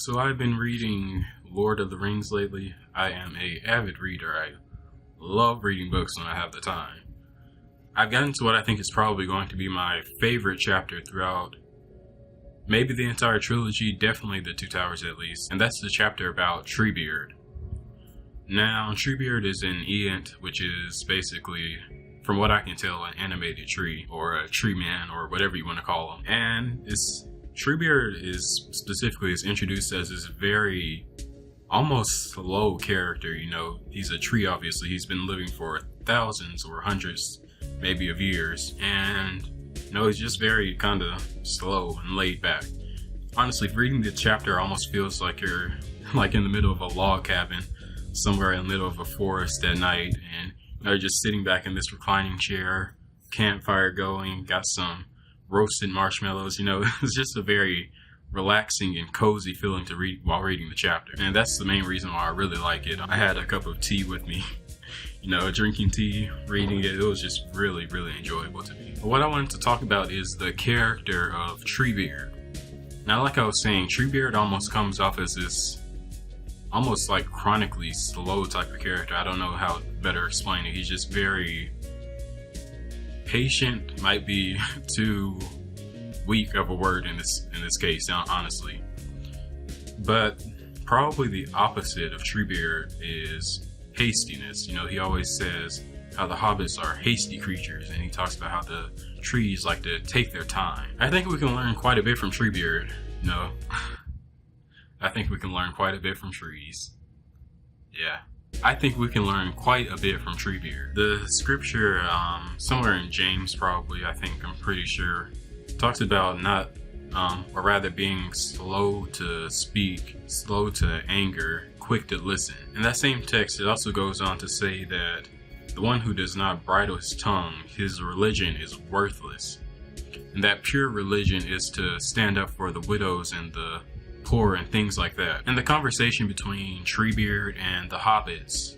So I've been reading Lord of the Rings lately. I am a avid reader. I love reading books when I have the time. I've gotten to what I think is probably going to be my favorite chapter throughout maybe the entire trilogy, definitely the Two Towers at least, and that's the chapter about Treebeard. Now, Treebeard is an Ent, which is basically, from what I can tell, an animated tree, or a tree man, or whatever you want to call him. And Treebeard is introduced as this very almost slow character. He's a tree, obviously. He's been living for thousands or hundreds maybe of years, and he's just very kind of slow and laid back. Honestly, reading the chapter almost feels like you're like in the middle of a log cabin somewhere in the middle of a forest at night, and you're just sitting back in this reclining chair, campfire going, got some roasted marshmallows. It's just a very relaxing and cozy feeling to read while reading the chapter, and that's the main reason why I really like it. I had a cup of tea with me, drinking tea, reading it. It was just really, really enjoyable to me. What I wanted to talk about is the character of Treebeard. Now, like I was saying, Treebeard almost comes off as this almost like chronically slow type of character. I don't know how to better explain it. He's just very patient, might be too weak of a word in this case, honestly. But probably the opposite of Treebeard is hastiness. He always says how the hobbits are hasty creatures, and he talks about how the trees like to take their time. I think we can learn quite a bit from Treebeard. I think we can learn quite a bit from trees. Yeah. I think we can learn quite a bit from Treebeard. The scripture, somewhere in James probably, I'm pretty sure, talks about or rather being slow to speak, slow to anger, quick to listen. In that same text, it also goes on to say that the one who does not bridle his tongue, his religion is worthless. And that pure religion is to stand up for the widows and the poor and things like that. In the conversation between Treebeard and the hobbits,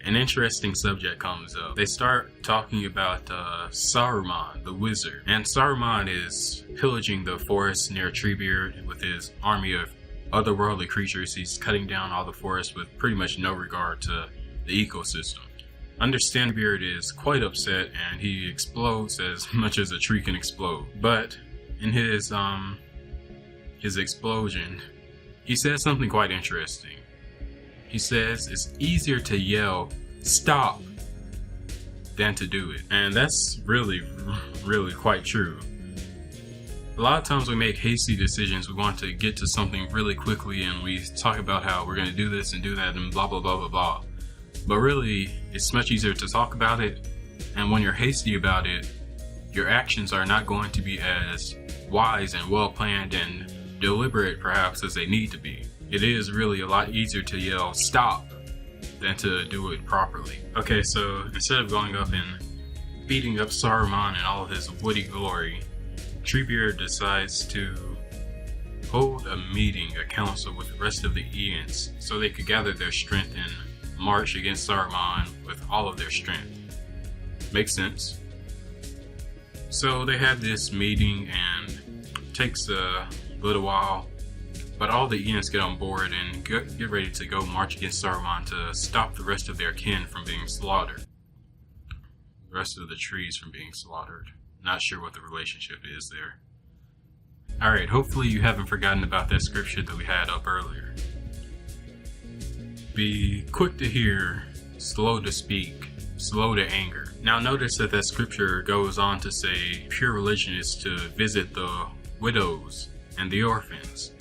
an interesting subject comes up. They start talking about Saruman, the wizard. And Saruman is pillaging the forest near Treebeard with his army of otherworldly creatures. He's cutting down all the forest with pretty much no regard to the ecosystem. Understand Treebeard is quite upset, and he explodes as much as a tree can explode. But in his explosion, he says something quite interesting. He says it's easier to yell "stop" than to do it. And that's really, really quite true. A lot of times we make hasty decisions. We want to get to something really quickly, and we talk about how we're going to do this and do that and blah, blah, blah, blah, blah. But really, it's much easier to talk about it. And when you're hasty about it, your actions are not going to be as wise and well planned and deliberate perhaps as they need to be. It is really a lot easier to yell "stop" than to do it properly. Okay, so instead of going up and beating up Saruman in all of his woody glory, Treebeard decides to hold a meeting, a council with the rest of the Ents, so they could gather their strength and march against Saruman with all of their strength. Makes sense. So they have this meeting, and it takes a little while, but all the Ents get on board and get ready to go march against Saruman to stop the rest of their kin from being slaughtered. The rest of the trees from being slaughtered. Not sure what the relationship is there. Alright, hopefully you haven't forgotten about that scripture that we had up earlier. Be quick to hear, slow to speak, slow to anger. Now notice that scripture goes on to say pure religion is to visit the widows and the orphans.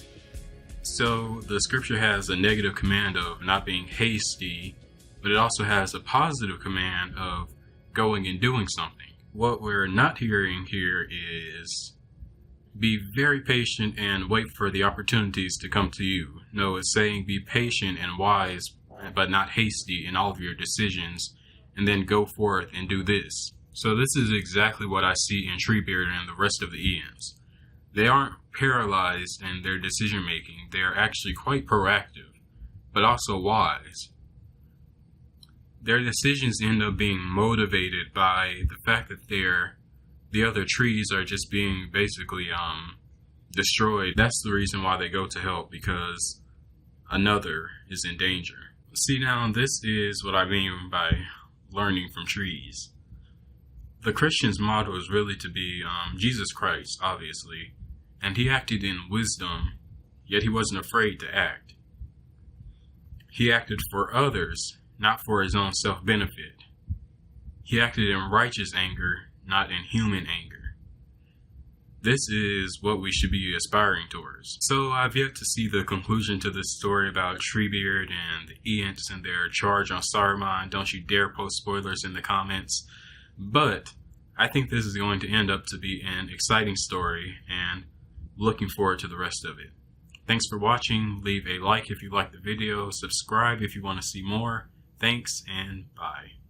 So the scripture has a negative command of not being hasty, but it also has a positive command of going and doing something. What we're not hearing here is be very patient and wait for the opportunities to come to you. No, it's saying be patient and wise, but not hasty in all of your decisions, and then go forth and do this. So this is exactly what I see in Treebeard and the rest of the Ents. They aren't paralyzed in their decision making. They're actually quite proactive, but also wise. Their decisions end up being motivated by the fact that the other trees are just being basically destroyed, that's the reason why they go to hell, because another is in danger. See, now this is what I mean by learning from trees. The Christian's motto is really to be Jesus Christ, obviously, and he acted in wisdom, yet he wasn't afraid to act. He acted for others, not for his own self-benefit. He acted in righteous anger, not in human anger. This is what we should be aspiring towards. So I've yet to see the conclusion to this story about Treebeard and the Ents and their charge on Saruman. Don't you dare post spoilers in the comments. But I think this is going to end up to be an exciting story, and looking forward to the rest of it. Thanks for watching. Leave a like if you liked the video. Subscribe if you want to see more. Thanks, and bye.